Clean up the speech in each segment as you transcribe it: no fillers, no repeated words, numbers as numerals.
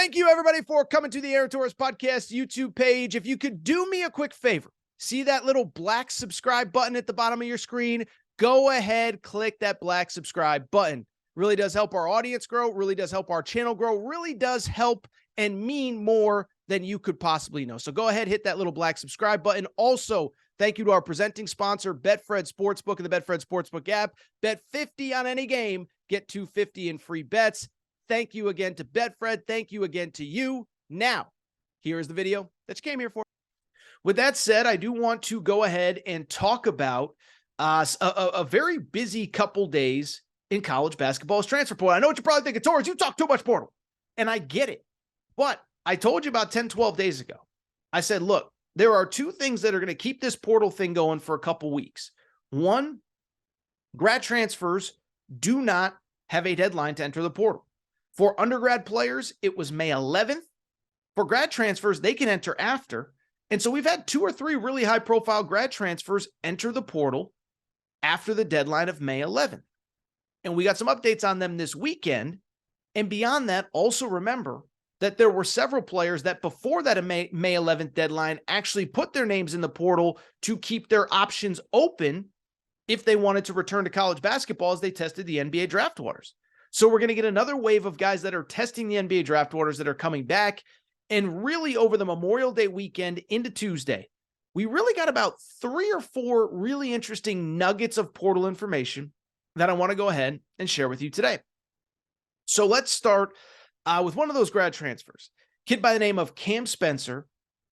Thank you, everybody, for coming to the Aaron Torres Podcast YouTube page. If you could do me a quick favor, see that little black subscribe button at the bottom of your screen? Go ahead, click that black subscribe button. Really does help our audience grow, really does help our channel grow, really does help and mean more than you could possibly know. So go ahead, hit that little black subscribe button. Also, thank you to our presenting sponsor, Betfred Sportsbook and the Betfred Sportsbook app. Bet 50 on any game, get $250 in free bets. Thank you again to Betfred. Thank you again to you. Now, here is the video that you came here for. With that said, I do want to go ahead and talk about a very busy couple days in college basketball's transfer portal. I know what you're probably thinking, Torres, you talk too much portal. And I get it. But I told you about 10, 12 days ago. I said, look, there are two things that are going to keep this portal thing going for a couple weeks. One, grad transfers do not have a deadline to enter the portal. For undergrad players, it was May 11th. For grad transfers, they can enter after. And so we've had 2 or 3 really high-profile grad transfers enter the portal after the deadline of May 11th. And we got some updates on them this weekend. And beyond that, also remember that there were several players that before that May 11th deadline actually put their names in the portal to keep their options open if they wanted to return to college basketball as they tested the NBA draft waters. So we're going to get another wave of guys that are testing the NBA draft waters that are coming back. And really over the Memorial Day weekend into Tuesday, we really got about 3 or 4 really interesting nuggets of portal information that I want to go ahead and share with you today. So let's start with one of those grad transfers. Kid by the name of Cam Spencer,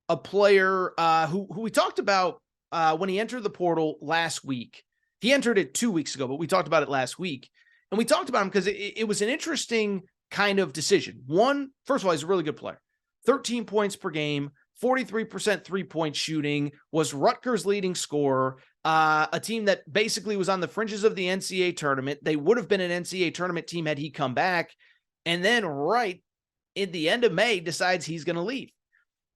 a player who we talked about when he entered the portal last week. He entered it 2 weeks ago, but we talked about it last week. And we talked about him because it was an interesting kind of decision. One, first of all, he's a really good player. 13 points per game, 43% three-point shooting, was Rutgers' leading scorer, a team that basically was on the fringes of the NCAA tournament. They would have been an NCAA tournament team had he come back. And then right at the end of May, decides he's going to leave.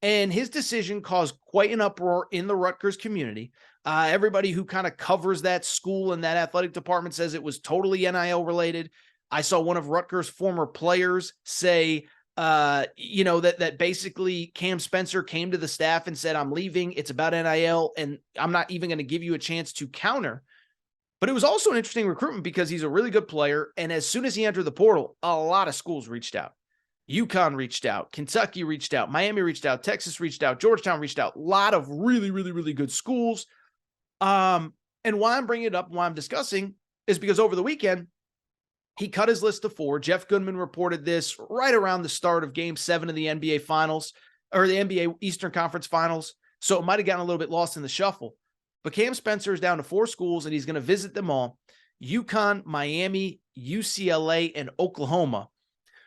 And his decision caused quite an uproar in the Rutgers community. Everybody who kind of covers that school and that athletic department says it was totally NIL related. I saw one of Rutgers' former players say, that basically Cam Spencer came to the staff and said, I'm leaving. It's about NIL, and I'm not even going to give you a chance to counter. But it was also an interesting recruitment because he's a really good player. And as soon as he entered the portal, a lot of schools reached out. UConn reached out, Kentucky reached out, Miami reached out, Texas reached out, Georgetown reached out, a lot of really, really, really good schools. And why I'm bringing it up, why I'm discussing is because over the weekend, he cut his list to 4. Jeff Goodman reported this right around the start of Game 7 of the NBA Finals, or the NBA Eastern Conference Finals. So it might have gotten a little bit lost in the shuffle. But Cam Spencer is down to 4 schools, and he's going to visit them all. UConn, Miami, UCLA, and Oklahoma,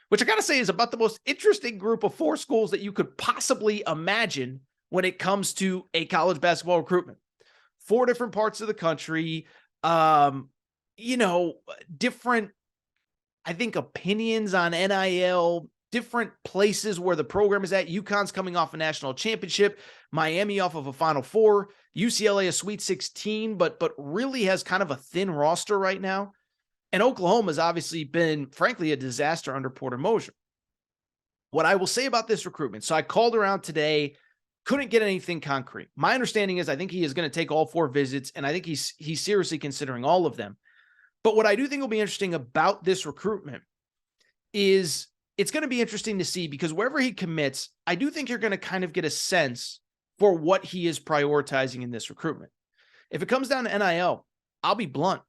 which I got to say is about the most interesting group of 4 schools that you could possibly imagine when it comes to a college basketball recruitment. 4 different parts of the country, different, I think, opinions on NIL, different places where the program is at. UConn's coming off a national championship, Miami off of a Final Four, UCLA a Sweet 16, but really has kind of a thin roster right now. And Oklahoma has obviously been, frankly, a disaster under Porter Moser. What I will say about this recruitment, so I called around today, couldn't get anything concrete. My understanding is I think he is going to take all 4 visits, and I think he's seriously considering all of them. But what I do think will be interesting about this recruitment is it's going to be interesting to see, because wherever he commits, I do think you're going to kind of get a sense for what he is prioritizing in this recruitment. If it comes down to NIL, I'll be blunt.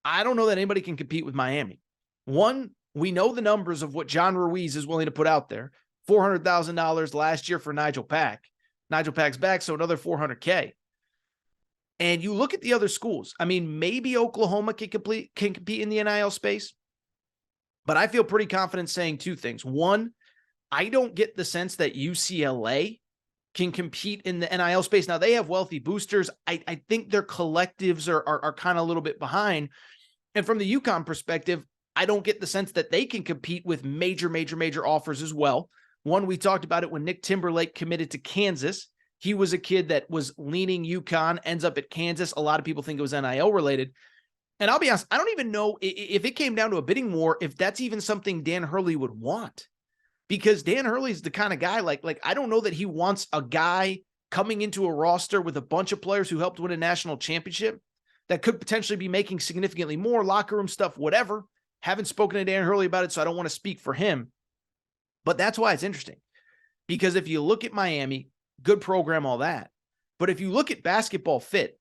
I don't know that anybody can compete with Miami. One, we know the numbers of what John Ruiz is willing to put out there. $400,000 last year for Nigel Pack. Nigel Pack's back, so another $400K. And you look at the other schools. I mean, maybe Oklahoma can compete in the NIL space, but I feel pretty confident saying 2 things. One, I don't get the sense that UCLA can compete in the NIL space. Now, they have wealthy boosters. I think their collectives are kind of a little bit behind. And from the UConn perspective, I don't get the sense that they can compete with major offers as well. One, we talked about it when Nick Timberlake committed to Kansas. He was a kid that was leaning UConn, ends up at Kansas. A lot of people think it was NIL related. And I'll be honest, I don't even know if it came down to a bidding war, if that's even something Dan Hurley would want. because Dan Hurley's the kind of guy like I don't know that he wants a guy coming into a roster with a bunch of players who helped win a national championship that could potentially be making significantly more, locker room stuff, whatever. Haven't spoken to Dan Hurley about it, so I don't want to speak for him. But that's why it's interesting. Because if you look at Miami, good program, all that. But if you look at basketball fit,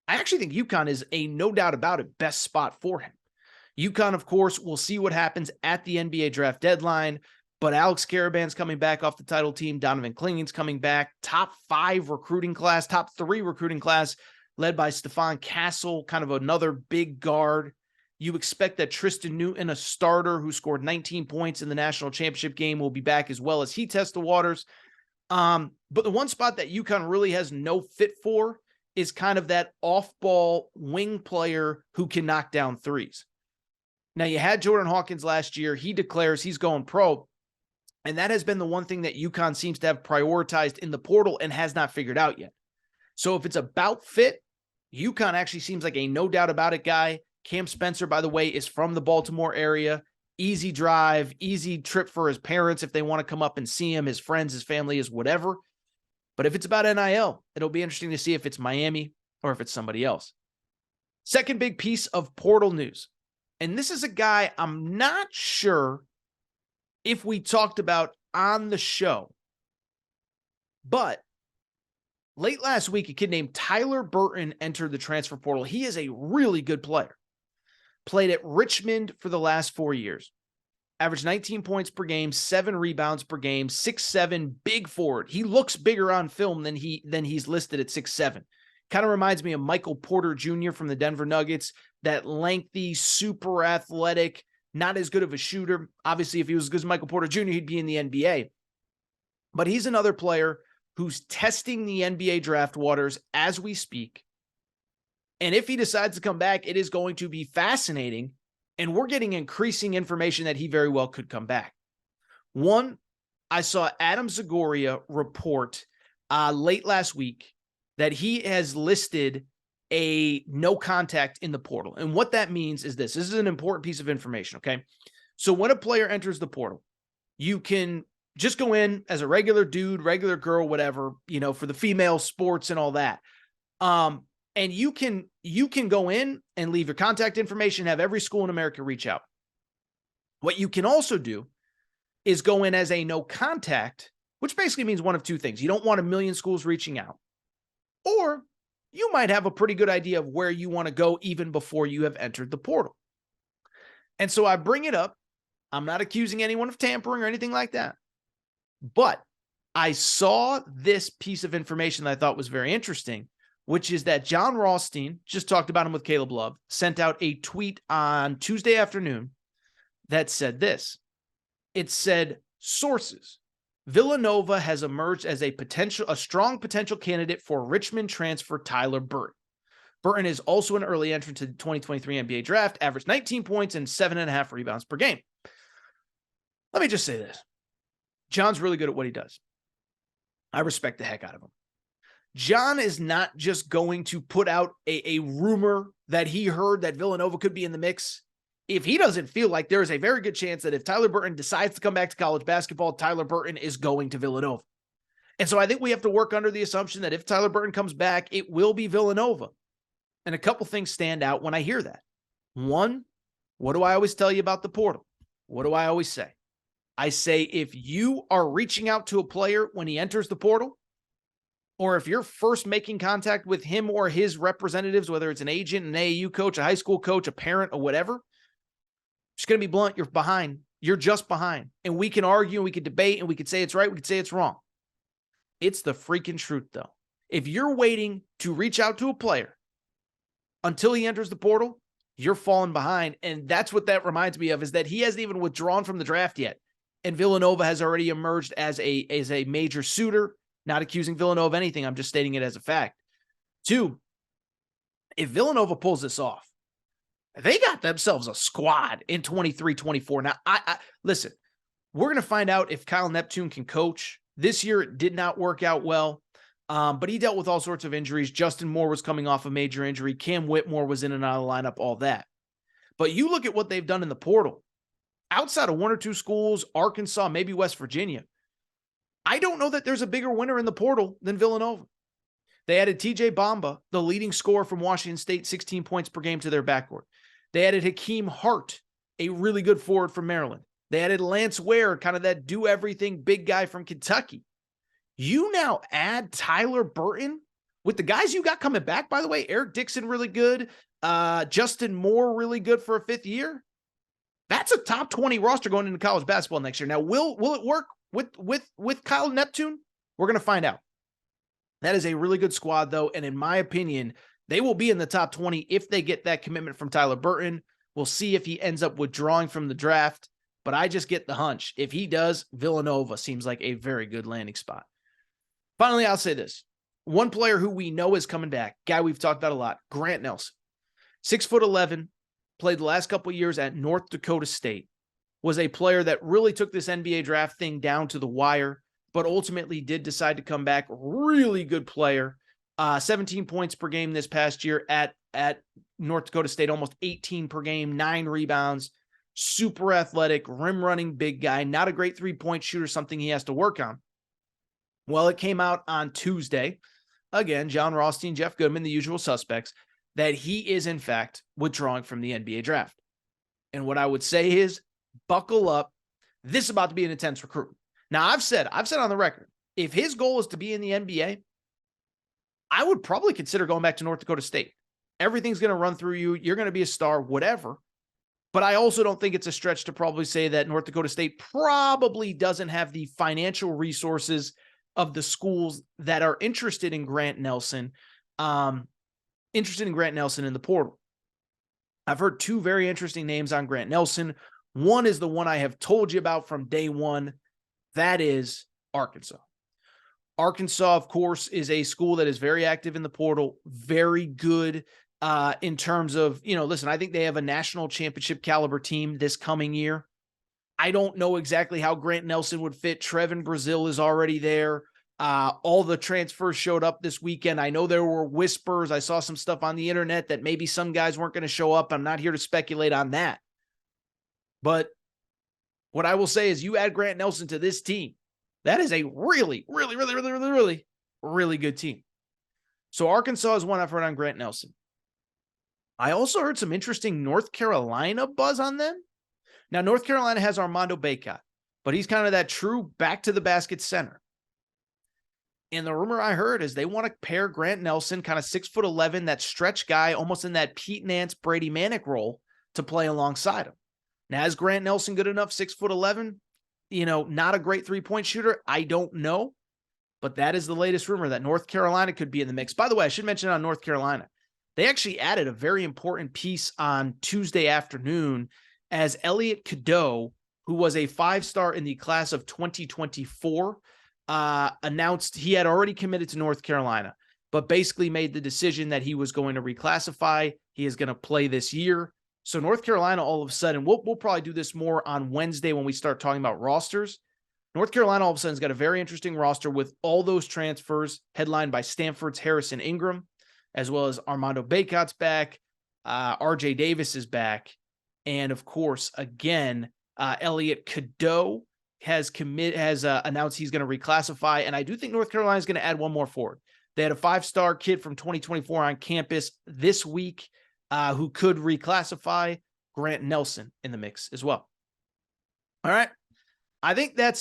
I actually think UConn is a no doubt about it best spot for him. UConn, of course, we'll see what happens at the NBA draft deadline. But Alex Karaban's coming back off the title team. Donovan Clingan's coming back. Top 5 recruiting class, top 3 recruiting class, led by Stephon Castle, kind of another big guard. You expect that Tristan Newton, a starter who scored 19 points in the national championship game, will be back as well as he tests the waters. But the one spot that UConn really has no fit for is kind of that off-ball wing player who can knock down threes. Now, you had Jordan Hawkins last year. He declares he's going pro. And that has been the one thing that UConn seems to have prioritized in the portal and has not figured out yet. So if it's about fit, UConn actually seems like a no doubt about it guy. Cam Spencer, by the way, is from the Baltimore area. Easy drive, easy trip for his parents if they want to come up and see him, his friends, his family, is whatever. But if it's about NIL, it'll be interesting to see if it's Miami or if it's somebody else. Second big piece of portal news. And this is a guy I'm not sure if we talked about on the show. But late last week, a kid named Tyler Burton entered the transfer portal. He is a really good player. Played at Richmond for the last 4 years. Averaged 19 points per game, 7 rebounds per game, 6'7", big forward. He looks bigger on film than he's listed at 6'7". Kind of reminds me of Michael Porter Jr. from the Denver Nuggets. That lengthy, super athletic, not as good of a shooter. Obviously, if he was as good as Michael Porter Jr., he'd be in the NBA. But he's another player who's testing the NBA draft waters as we speak. And if he decides to come back, it is going to be fascinating. And we're getting increasing information that he very well could come back. One, I saw Adam Zagoria report late last week that he has listed a no contact in the portal. And what that means is this. This is an important piece of information, okay? So when a player enters the portal, you can just go in as a regular dude, regular girl, whatever, for the female sports and all that. And you can go in and leave your contact information, have every school in America reach out. What you can also do is go in as a no contact, which basically means one of two things. You don't want a million schools reaching out, or you might have a pretty good idea of where you want to go even before you have entered the portal. And so I bring it up. I'm not accusing anyone of tampering or anything like that. But I saw this piece of information that I thought was very interesting, which is that John Rothstein, just talked about him with Caleb Love, sent out a tweet on Tuesday afternoon that said this. It said, sources, Villanova has emerged as a strong potential candidate for Richmond transfer Tyler Burton. Burton is also an early entrant to the 2023 NBA draft, averaged 19 points and 7.5 rebounds per game. Let me just say this. John's really good at what he does. I respect the heck out of him. John is not just going to put out a rumor that he heard that Villanova could be in the mix. If he doesn't feel like there is a very good chance that if Tyler Burton decides to come back to college basketball, Tyler Burton is going to Villanova. And so I think we have to work under the assumption that if Tyler Burton comes back, it will be Villanova. And a couple things stand out when I hear that. One, what do I always tell you about the portal? What do I always say? I say if you are reaching out to a player when he enters the portal, or if you're first making contact with him or his representatives, whether it's an agent, an AAU coach, a high school coach, a parent, or whatever, just going to be blunt, you're behind. You're just behind. And we can argue, and we can debate, and we could say it's right, we could say it's wrong. It's the freaking truth, though. If you're waiting to reach out to a player until he enters the portal, you're falling behind. And that's what that reminds me of, is that he hasn't even withdrawn from the draft yet. And Villanova has already emerged as a major suitor. Not accusing Villanova of anything. I'm just stating it as a fact. Two, if Villanova pulls this off, they got themselves a squad in 23-24. Now, I listen, we're going to find out if Kyle Neptune can coach. This year, it did not work out well, but he dealt with all sorts of injuries. Justin Moore was coming off a major injury. Cam Whitmore was in and out of the lineup, all that. But you look at what they've done in the portal. outside of one or two schools, Arkansas, maybe West Virginia, I don't know that there's a bigger winner in the portal than Villanova. They added TJ Bamba, the leading scorer from Washington State, 16 points per game to their backcourt. They added Hakeem Hart, a really good forward from Maryland. They added Lance Ware, kind of that do-everything big guy from Kentucky. You now add Tyler Burton with the guys you got coming back, by the way. Eric Dixon, really good. Justin Moore, really good for a fifth year. That's a top 20 roster going into college basketball next year. Now, will it work with Kyle Neptune? We're going to find out. That is a really good squad, though, and in my opinion, they will be in the top 20 if they get that commitment from Tyler Burton. We'll see if he ends up withdrawing from the draft, but I just get the hunch. If he does, Villanova seems like a very good landing spot. Finally, I'll say this. One player who we know is coming back, guy we've talked about a lot, Grant Nelson. 6'11", played the last couple of years at North Dakota State, was a player that really took this NBA draft thing down to the wire, but ultimately did decide to come back. Really good player. 17 points per game this past year at North Dakota State, almost 18 per game, 9 rebounds, super athletic, rim running big guy, not a great three-point shooter, something he has to work on. Well, it came out on Tuesday, again, John Rothstein, Jeff Goodman, the usual suspects, that he is in fact withdrawing from the NBA draft. And what I would say is, buckle up. This is about to be an intense recruitment. Now, I've said on the record, if his goal is to be in the NBA, I would probably consider going back to North Dakota State. Everything's going to run through you. You're going to be a star, whatever. But I also don't think it's a stretch to probably say that North Dakota State probably doesn't have the financial resources of the schools that are interested in Grant Nelson, in the portal. I've heard two very interesting names on Grant Nelson. One is the one I have told you about from day one. That is Arkansas. Arkansas, of course, is a school that is very active in the portal, very good in terms of, listen, I think they have a national championship caliber team this coming year. I don't know exactly how Grant Nelson would fit. Trevin Brazil is already there. All the transfers showed up this weekend. I know there were whispers. I saw some stuff on the internet that maybe some guys weren't going to show up. I'm not here to speculate on that. But what I will say is you add Grant Nelson to this team, that is a really, really, really, really, really, really, really good team. So Arkansas is one I've heard on Grant Nelson. I also heard some interesting North Carolina buzz on them. Now, North Carolina has Armando Bacot, but he's kind of that true back-to-the-basket center. And the rumor I heard is they want to pair Grant Nelson, kind of 6'11", that stretch guy, almost in that Pete Nance, Brady Manick role, to play alongside him. Now, is Grant Nelson good enough, 6'11"? Not a great three-point shooter. I don't know. But that is the latest rumor that North Carolina could be in the mix. By the way, I should mention on North Carolina, they actually added a very important piece on Tuesday afternoon as Elliot Cadeau, who was a 5-star in the class of 2024, announced he had already committed to North Carolina, but basically made the decision that he was going to reclassify. He is going to play this year. So North Carolina, all of a sudden, we'll probably do this more on Wednesday when we start talking about rosters. North Carolina, all of a sudden, has got a very interesting roster with all those transfers, headlined by Stanford's Harrison Ingram, as well as Armando Bacot's back, RJ Davis is back, and of course, again, Elliot Cadeau has announced he's going to reclassify, and I do think North Carolina is going to add one more forward. They had a 5-star kid from 2024 on campus this week who could reclassify. Grant Nelson in the mix as well. All right. I think that's it.